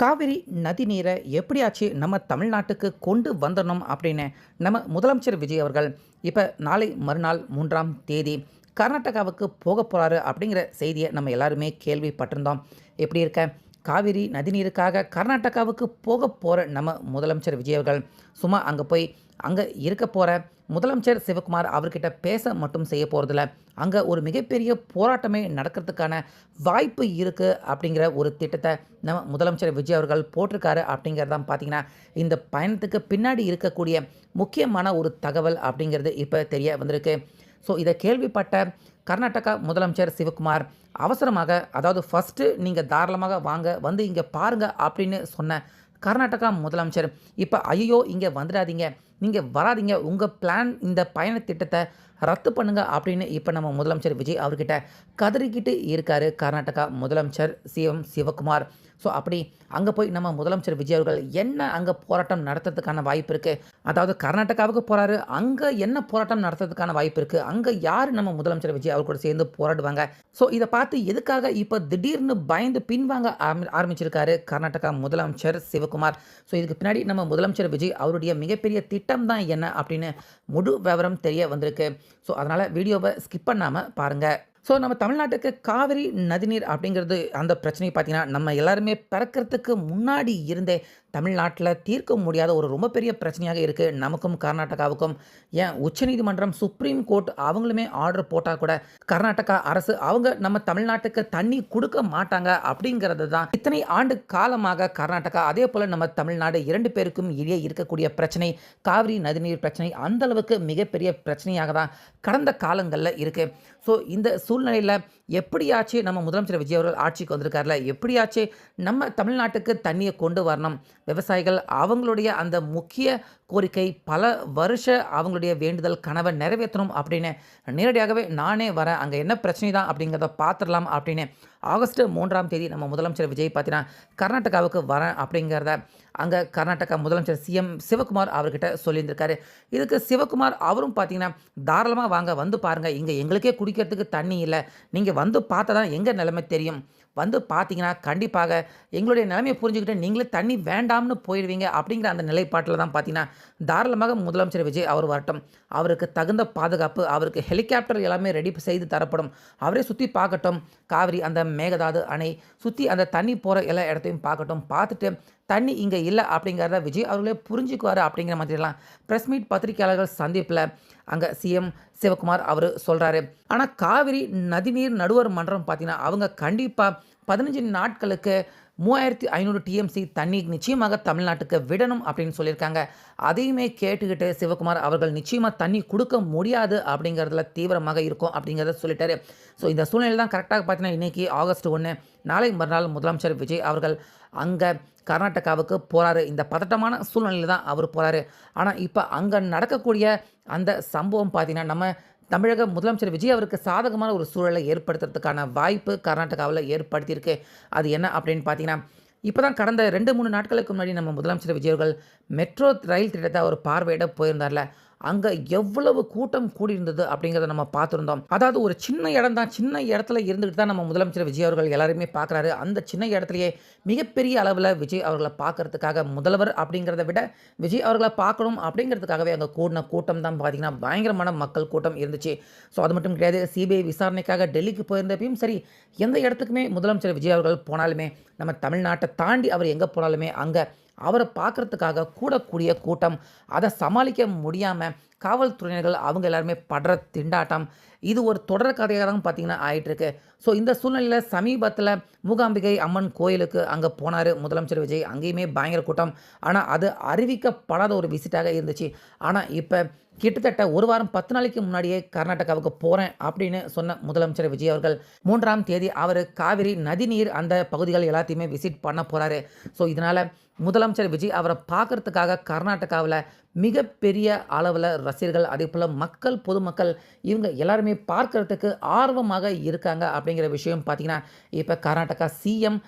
காவிரி நதி நீரை எப்படியாச்சு நம்ம தமிழ்நாட்டுக்கு கொண்டு வந்துடணும் அப்படின்னு நம்ம முதலமைச்சர் விஜய் அவர்கள் இப்போ நாளை மறுநாள் 3ஆம் தேதி கர்நாடகாவுக்கு போக போகிறாரு அப்படிங்கிற செய்தியை நம்ம எல்லாருமே கேள்விப்பட்டிருந்தோம். எப்படி இருக்க, காவிரி நதிநீருக்காக கர்நாடகாவுக்கு போக போகிற நம்ம முதலமைச்சர் விஜய் அவர்கள் சும்மா அங்கே போய் அங்கே இருக்க போகிற முதலமைச்சர் சிவகுமார் அவர்கிட்ட பேச மட்டும் செய்ய போகிறதில்ல, அங்கே ஒரு மிகப்பெரிய போராட்டமே நடக்கிறதுக்கான வாய்ப்பு இருக்குது அப்படிங்கிற ஒரு திட்டத்தை நம்ம முதலமைச்சர் விஜய் அவர்கள் போட்டிருக்காரு. அப்படிங்கிறதான் பார்த்திங்கன்னா இந்த பயணத்துக்கு பின்னாடி இருக்கக்கூடிய முக்கியமான ஒரு தகவல் அப்படிங்கிறது இப்போ தெரிய வந்திருக்கு. ஸோ இதை கேள்விப்பட்ட கர்நாடகா முதலமைச்சர் சிவகுமார் அவசரமாக, அதாவது ஃபஸ்ட்டு நீங்கள் தாராளமாக வாங்க வந்து இங்கே பாருங்கள் அப்படின்னு சொன்ன கர்நாடகா முதலமைச்சர் இப்போ ஐயோ இங்கே வந்துடாதீங்க, நீங்கள் வராதிங்க, உங்கள் பிளான் இந்த பயண திட்டத்தை ரத்து பண்ணுங்க அப்படின்னு இப்போ நம்ம முதலமைச்சர் விஜய் அவர்கிட்ட கதறிக்கிட்டு இருக்காரு கர்நாடகா முதலமைச்சர் சிஎம் சிவகுமார். ஸோ அப்படி அங்கே போய் நம்ம முதலமைச்சர் விஜய் அவர்கள் என்ன அங்கே போராட்டம் நடத்துறதுக்கான வாய்ப்பு இருக்குது, அதாவது கர்நாடகாவுக்கு போகிறாரு, அங்கே என்ன போராட்டம் நடத்துறதுக்கான வாய்ப்பு இருக்குது, அங்கே யார் நம்ம முதலமைச்சர் விஜய் அவர் கூட சேர்ந்து போராடுவாங்க. ஸோ இதை பார்த்து எதுக்காக இப்போ திடீர்னு பயந்து பின்வாங்க ஆரம்பிச்சிருக்காரு கர்நாடகா முதலமைச்சர் சிவகுமார். ஸோ இதுக்கு பின்னாடி நம்ம முதலமைச்சர் விஜய் அவருடைய மிகப்பெரிய திட்டம் தான் என்ன அப்படின்னு முழு விவரம் தெரிய வந்திருக்கு. ஸோ அதனால் வீடியோவை ஸ்கிப் பண்ணாமல் பாருங்கள். ஸோ நம்ம தமிழ்நாட்டுக்கு காவிரி நதிநீர் அப்படிங்கிறது அந்த பிரச்சனையை பார்த்திங்கன்னா நம்ம எல்லாருமே பிறக்கிறதுக்கு முன்னாடி இருந்தே தமிழ்நாட்டில் தீர்க்க முடியாத ஒரு ரொம்ப பெரிய பிரச்சனையாக இருக்குது நமக்கும் கர்நாடகாவுக்கும். ஏன் உச்சநீதிமன்றம், சுப்ரீம் கோர்ட் அவங்களுமே ஆர்டர் போட்டால் கூட கர்நாடகா அரசு அவங்க நம்ம தமிழ்நாட்டுக்கு தண்ணி கொடுக்க மாட்டாங்க அப்படிங்கிறது தான் இத்தனை ஆண்டு காலமாக கர்நாடகா அதே போல் நம்ம தமிழ்நாடு இரண்டு பேருக்கும் இடையே இருக்கக்கூடிய பிரச்சனை காவிரி நதிநீர் பிரச்சனை அந்தளவுக்கு மிகப்பெரிய பிரச்சனையாக தான் கடந்த காலங்களில் இருக்குது. ஸோ இந்த சூழ்நிலையில் எப்படியாச்சு நம்ம முதலமைச்சர் விஜய் அவர்கள் ஆட்சிக்கு வந்திருக்காருல, எப்படியாச்சு நம்ம தமிழ்நாட்டுக்கு தண்ணியை கொண்டு வரணும், விவசாயிகள் அவங்களுடைய அந்த முக்கிய கோரிக்கை பல வருஷ அவங்களுடைய வேண்டுதல் கனவை நிறைவேற்றணும் அப்படின்னு நேரடியாகவே நானே வரேன், அங்கே என்ன பிரச்சனை தான் அப்படிங்கிறத பார்த்துடலாம் அப்படின்னு ஆகஸ்ட் 3ஆம் தேதி நம்ம முதலமைச்சர் விஜய் பார்த்தீங்கன்னா கர்நாடகாவுக்கு வரேன் அப்படிங்கிறத அங்கே கர்நாடகா முதலமைச்சர் சிஎம் சிவகுமார் அவர்கிட்ட சொல்லியிருந்திருக்காரு. இதுக்கு சிவகுமார் அவரும் பார்த்தீங்கன்னா தாராளமாக வாங்க வந்து பாருங்கள், இங்கே எங்களுக்கே குடிக்கிறதுக்கு தண்ணி இல்லை, நீங்கள் வந்து பார்த்தா தான் எங்கள் நிலைமை தெரியும், வந்து பார்த்தீங்கன்னா கண்டிப்பாக எங்களுடைய நிலைமையை புரிஞ்சுக்கிட்டு நீங்களே தண்ணி வேண்டாம்னு போயிடுவீங்க அப்படிங்கிற அந்த நிலைப்பாட்டில் தான் பார்த்தீங்கன்னா தாராளமாக முதலமைச்சர் விஜய் அவர் வரட்டும், அவருக்கு தகுந்த பாதுகாப்பு, அவருக்கு ஹெலிகாப்டர் எல்லாமே ரெடி செய்து தரப்படும், அவரே சுற்றி பார்க்கட்டும், காவிரி அந்த மேகதாது அணை சுற்றி அந்த தண்ணி போகிற எல்லா இடத்தையும் பார்க்கட்டும், பார்த்துட்டு தண்ணி இங்கே இல்லை அப்படிங்கிறத விஜய் அவர்களே புரிஞ்சுக்குவார் அப்படிங்கிற மாதிரிலாம் ப்ரெஸ் மீட் பத்திரிகையாளர்கள் சந்திப்பில் அங்கே சிஎம் சிவகுமார் அவர் சொல்கிறாரு. ஆனால் காவிரி நதிநீர் நடுவர் மன்றம் பார்த்தீங்கன்னா அவங்க கண்டிப்பாக 15 நாட்களுக்கு 3500 டிஎம்சி தண்ணி நிச்சயமாக தமிழ்நாட்டுக்கு விடணும் அப்படின்னு சொல்லியிருக்காங்க. அதையுமே கேட்டுக்கிட்டு சிவகுமார் அவர்கள் நிச்சயமாக தண்ணி கொடுக்க முடியாது அப்படிங்கிறதுல தீவிரமாக இருக்கும் அப்படிங்கிறத சொல்லிட்டாரு. ஸோ இந்த சூழ்நிலை தான் கரெக்டாக பார்த்தீங்கன்னா இன்றைக்கி ஆகஸ்ட் 1 நாளை மறுநாள் முதலமைச்சர் விஜய் அவர்கள் அங்கே கர்நாடகாவுக்கு போகிறாரு. இந்த பதட்டமான சூழ்நிலையில் தான் அவர் போகிறாரு. ஆனால் இப்போ அங்கே நடக்கக்கூடிய அந்த சம்பவம் பார்த்திங்கன்னா நம்ம தமிழக முதலமைச்சர் விஜய் அவருக்கு சாதகமான ஒரு சூழலை ஏற்படுத்துறதுக்கான வாய்ப்பு கர்நாடகாவில் ஏற்படுத்தியிருக்கு. அது என்ன அப்படின்னு பார்த்தீங்கன்னா இப்போ தான் கடந்த 2-3 நாட்களுக்கு முன்னாடி நம்ம முதலமைச்சர் விஜய் அவர்கள் மெட்ரோ ரயில் திட்டத்தை அவர் பார்வையிட போயிருந்தார்ல, அங்கே எவ்வளவு கூட்டம் கூடியிருந்தது அப்படிங்கிறத நம்ம பார்த்துருந்தோம். அதாவது ஒரு சின்ன இடம் தான், சின்ன இடத்துல இருந்துக்கிட்டு தான் நம்ம முதலமைச்சர் விஜய் அவர்கள் எல்லாருமே பார்க்குறாரு. அந்த சின்ன இடத்துலையே மிகப்பெரிய அளவில் விஜய் அவர்களை பார்க்கறதுக்காக முதல்வர் அப்படிங்கிறத விட விஜய் அவர்களை பார்க்கணும் அப்படிங்கிறதுக்காகவே அங்கே கூடின கூட்டம் தான் பார்த்திங்கன்னா பயங்கரமான மக்கள் கூட்டம் இருந்துச்சு. ஸோ அது மட்டும் கிடையாது, சிபிஐ விசாரணைக்காக டெல்லிக்கு போயிருந்தப்பையும் சரி, எந்த இடத்துக்குமே முதலமைச்சர் விஜய் அவர்கள் போனாலுமே நம்ம தமிழ்நாட்டை தாண்டி அவர் எங்கே போனாலுமே அங்கே அவரை பார்க்குறதுக்காக கூடக்கூடிய கூட்டம், அதை சமாளிக்க முடியாமல் காவல்துறையினர்கள் அவங்க எல்லாருமே படுற திண்டாட்டம், இது ஒரு தொடர் கதையாக தான் பார்த்திங்கன்னா ஆகிட்டுருக்கு. ஸோ இந்த சூழ்நிலையில் சமீபத்தில் மூகாம்பிகை அம்மன் கோயிலுக்கு அங்கே போனார் முதலமைச்சர் விஜய், அங்கேயுமே பயங்கர கூட்டம். ஆனால் அது அறிவிக்கப்படாத ஒரு விசிட்டாக இருந்துச்சு. ஆனால் இப்போ கிட்டத்தட்ட ஒரு வாரம் 10 நாளைக்கு முன்னாடியே கர்நாடகாவுக்கு போகிறேன் அப்படின்னு சொன்ன முதலமைச்சர் விஜய் அவர்கள் 3ஆம் தேதி அவர் காவிரி நதிநீர் அந்த பகுதிகள் எல்லாத்தையுமே விசிட் பண்ண போகிறாரு. ஸோ இதனால் முதலமைச்சர் விஜய் அவரை பார்க்குறதுக்காக கர்நாடகாவில் மிகப்பெரிய அளவில் ரசிகர்கள், அதே போல் மக்கள், பொதுமக்கள் இவங்க எல்லாருமே பார்க்குறதுக்கு ஆர்வமாக இருக்காங்க அப்படிங்கிற விஷயம் பார்த்திங்கன்னா இப்போ கர்நாடகா சிஎம்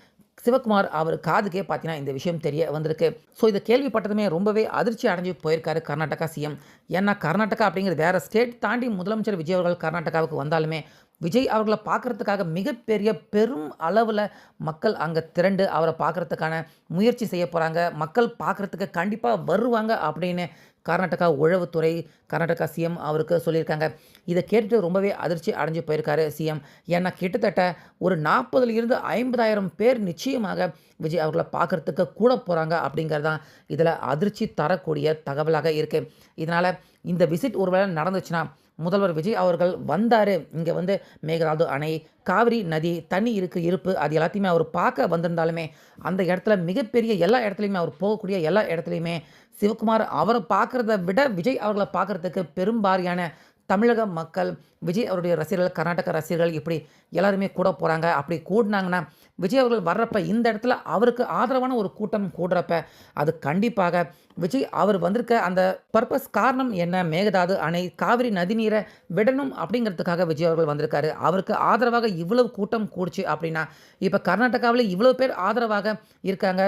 சிவகுமார் அவர் காதுக்கே பார்த்தீங்கன்னா இந்த விஷயம் தெரிய வந்திருக்கு. ஸோ இதை கேள்விப்பட்டதுமே ரொம்பவே அதிர்ச்சி அடைஞ்சு போயிருக்காரு கர்நாடகா சிஎம். ஏன்னா கர்நாடகா அப்படிங்கிறது வேறு ஸ்டேட் தாண்டி முதலமைச்சர் விஜய் அவர்கள் கர்நாடகாவுக்கு வந்தாலுமே விஜய் அவர்கள பார்க்கறதுக்காக மிகப்பெரிய பெரும் அளவுல மக்கள் அங்க திரண்டு அவர பார்க்கறதுக்கான முயற்சி செய்ய போறாங்க. மக்கள் பார்க்கறதுக்கு கண்டிப்பா வருவாங்க அப்படின்னு கர்நாடகா உளவுத்துறை, கர்நாடகா சிஎம் அவருக்கு சொல்லியிருக்காங்க. இத கேட்டுட்டு ரொம்பவே அதிர்ச்சி அடைஞ்சு போயிருக்காரு சிஎம். ஏன்னா கிட்டத்தட்ட ஒரு 40,000 50,000 பேர் நிச்சயமாக விஜய் அவர்கள பார்க்கறதுக்கு கூட போறாங்க அப்படிங்கிறது தான் இதில அதிர்ச்சி தரக்கூடிய தகவலாக இருக்கு. இதனால இந்த விசிட் ஒருவேளை நடந்துச்சுன்னா, முதல்வர் விஜய் அவர்கள் வந்தாரு. இங்க வந்து மேகதாது அணை, காவிரி நதி, தண்ணி இருப்பு அது எல்லாத்தையுமே அவர் பார்க்க வந்திருந்தாலுமே, அந்த இடத்துல மிகப்பெரிய எல்லா இடத்துலயுமே அவர் போகக்கூடிய எல்லா இடத்துலயுமே சிவகுமார் அவர பார்க்கிறத விட விஜய் அவர்கள பார்க்கறதுக்கு பெரும்பாரியான தமிழக மக்கள், விஜய் அவருடைய ரசிகர்கள், கர்நாடக ரசிகர்கள் இப்படி எல்லாருமே கூட போறாங்க. அப்படி கூடுனாங்கன்னா, விஜய் அவர்கள் வர்றப்ப இந்த இடத்துல அவருக்கு ஆதரவான ஒரு கூட்டம் கூடுறப்ப, அது கண்டிப்பாக விஜய் அவர் வந்திருக்க அந்த பர்ப்பஸ் காரணம் என்ன? மேகதாது அணை, காவிரி நதிநீரை விடணும் அப்படிங்கிறதுக்காக விஜய் அவர்கள் வந்திருக்காரு. அவருக்கு ஆதரவாக இவ்வளவு கூட்டம் கூடுச்சு அப்படின்னா, இப்ப கர்நாடகாவில இவ்வளவு பேர் ஆதரவாக இருக்காங்க.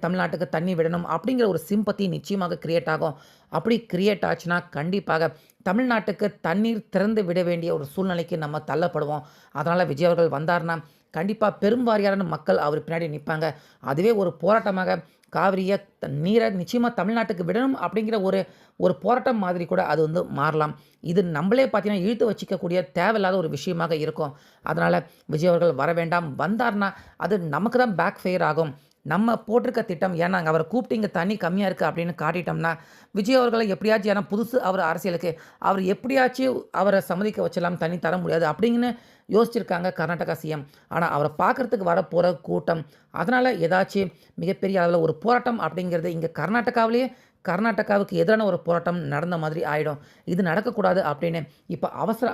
தமிழ்நாட்டுக்கு தண்ணி விடணும் அப்படிங்கிற ஒரு சிம்பத்தி நிச்சயமாக கிரியேட் ஆகும். அப்படி கிரியேட் ஆச்சுன்னா, கண்டிப்பாக தமிழ்நாட்டுக்கு தண்ணீர் திறந்து விட வேண்டிய ஒரு சூழ்நிலைக்கு நம்ம தள்ளப்படுவோம். அதனால விஜய் அவர்கள் வந்தார்னா, கண்டிப்பா பெரும்வாரியான மக்கள் அவர் பின்னாடி நிப்பாங்க. அதுவே ஒரு போராட்டமாக காவிரிய நீரை நிச்சயமா தமிழ்நாட்டுக்கு விடணும் அப்படிங்கிற ஒரு ஒரு போராட்டம் மாதிரி கூட அது வந்து மாறலாம். இது நம்மளே பார்த்தீங்கன்னா, இழுத்து வச்சுக்கக்கூடிய தேவையில்லாத ஒரு விஷயமாக இருக்கும். அதனால விஜய் அவர்கள் வர வேண்டாம். வந்தார்னா, அது நமக்கு தான் பேக் ஃபயர் ஆகும். நம்ம போட்டிருக்க திட்டம் ஏன்னா அவர கூப்பிட்டு இங்க தண்ணி கம்மியா இருக்கு அப்படின்னு காட்டிட்டோம்னா, விஜய் அவர்கள எப்படியாச்சும் ஏன்னா புதுசு அவர் அரசியலுக்கு, அவர் எப்படியாச்சும் அவர சம்மதிக்க வச்சிடலாம், தண்ணி தர முடியாது அப்படின்னு யோசிச்சிருக்காங்க கர்நாடகா சிஎம். ஆனா அவர பார்க்கறதுக்கு வரப்போற கூட்டம், அதனால ஏதாச்சும் மிகப்பெரிய அளவுல ஒரு போராட்டம் அப்படிங்கிறது இங்க கர்நாடகாவிலேயே கர்நாடகாவுக்கு எதிரான ஒரு போராட்டம் நடந்த மாதிரி ஆயிடும். இது நடக்கக்கூடாது அப்படின்னு இப்ப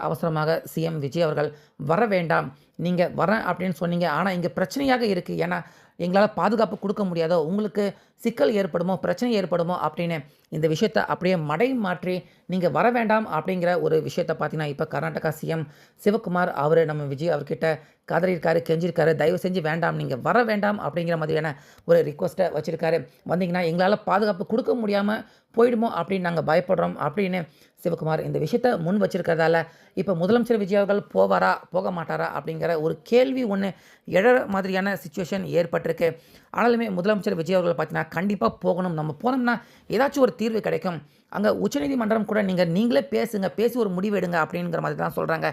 அவசரமாக சிஎம் விஜய் அவர்கள் வர வேண்டாம். நீங்க வரேன் அப்படின்னு சொன்னீங்க. ஆனா இங்க பிரச்சனையாக இருக்கு. ஏன்னா எங்களால பாதுகாப்பு குடுக்க முடியாதோ, உங்களுக்கு சிக்கல் ஏற்படுமோ, பிரச்சனை ஏற்படுமோ அப்படின்னு இந்த விஷயத்த அப்படியே மடை மாற்றி நீங்க வர வேண்டாம் அப்படிங்கிற ஒரு விஷயத்த பார்த்தீங்கன்னா, இப்ப கர்நாடகா சிஎம் சிவகுமார் அவரு நம்ம விஜய் அவர்கிட்ட கதறியிருக்காரு, கெஞ்சிருக்காரு. தயவு செஞ்சு வேண்டாம், நீங்க வர வேண்டாம் அப்படிங்கிற மாதிரியான ஒரு ரிக்வெஸ்ட்ட வச்சிருக்காரு. வந்தீங்கன்னா எங்களால பாதுகாப்பு குடுக்க முடியாம போயிடுமோ அப்படின்னு நாங்க பயப்படுறோம் அப்படின்னு சிவகுமார் இந்த விஷயத்த முன் வச்சிருக்கிறதால, இப்ப முதலமைச்சர் விஜய் அவர்கள் போவாரா, போக மாட்டாரா அப்படிங்கிற ஒரு கேள்வி ஒண்ணு எழற மாதிரியான சிச்சுவேஷன் ஏற்பட்டிருக்கு. ஆனாலுமே முதலமைச்சர் விஜய் அவர்கள் பார்த்தீங்கன்னா, கண்டிப்பா போகணும். நம்ம போனோம்னா ஏதாச்சும் ஒரு தீர்வு கிடைக்கும். அங்க உச்சநீதிமன்றம் கூட நீங்களே பேசுங்க. பேசி ஒரு முடிவு எடுங்க அப்படிங்கிற மாதிரி தான் சொல்றாங்க.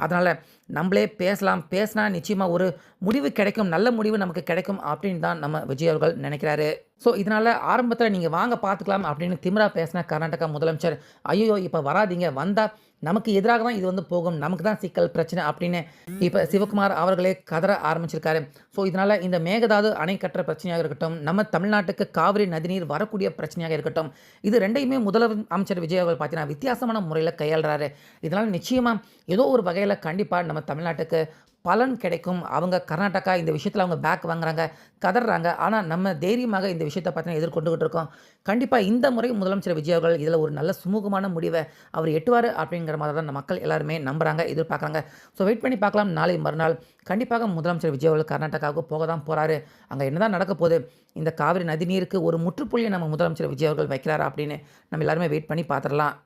அதனால நம்மளே பேசலாம். பேசினா நிச்சயமா ஒரு முடிவு கிடைக்கும். நல்ல முடிவு நமக்கு கிடைக்கும் அப்படின்னு தான் நம்ம விஜய் அவர்கள் நினைக்கிறாரு. இதனால ஆரம்பத்தில நீங்க வாங்க பார்த்துக்கலாம் அப்படின்னு திமிரா பேசின கர்நாடகா முதலமைச்சர், ஐய்யயோ! இப்ப வராதீங்க. வந்தா நமக்கு எதிராக தான் இது வந்து போகும். நமக்கு தான் சிக்கல், பிரச்சனை அப்படின்னு இப்ப சிவகுமார் அவர்களே கதற ஆரம்பிச்சிருக்காரு. இதனால இந்த மேகதாது அணை கட்டுற பிரச்சனையாக இருக்கட்டும், நம்ம தமிழ்நாட்டுக்கு காவிரி நதிநீர் வரக்கூடிய பிரச்சனையாக இருக்கட்டும், இது 2யுமே முதலமைச்சர் விஜய் அவர்கள் பார்த்தீங்கன்னா, வித்தியாசமான முறையில கையாளுறாரு. இதனால நிச்சயமா ஏதோ ஒரு வகையில கண்டிப்பா நம்ம தமிழ்நாட்டுக்கு பலன் கிடைக்கும். அவங்க கர்நாடகா இந்த விஷயத்துல அவங்க பேக் வாங்குறாங்க, கதர்றாங்க. ஆனா நம்ம தைரியமாக இந்த விஷயத்த பார்த்தீங்கன்னா எதிர்கொண்டுகிட்டு இருக்கோம். கண்டிப்பா இந்த முறை முதலமைச்சர் விஜய் அவர்கள் இதுல ஒரு நல்ல சுமூகமான முடிவ அவர் எட்டுவாரு அப்படிங்கிற மாதிரி தான் மக்கள் எல்லாருமே நம்புறாங்க, எதிர்பார்க்குறாங்க. வெயிட் பண்ணி பார்க்கலாம். நாளை மறுநாள் கண்டிப்பாக முதலமைச்சர் விஜய் அவர்கள் கர்நாடகாவுக்கு போக தான் போறாரு. அங்க என்னதான் நடக்க போகுது? இந்த காவிரி நதிநீருக்கு ஒரு முற்றுப்புள்ளிய நம்ம முதலமைச்சர் விஜய் அவர்கள் வைக்கிறாரா அப்படின்னு நம்ம எல்லாருமே வெயிட் பண்ணி பார்த்துடலாம்.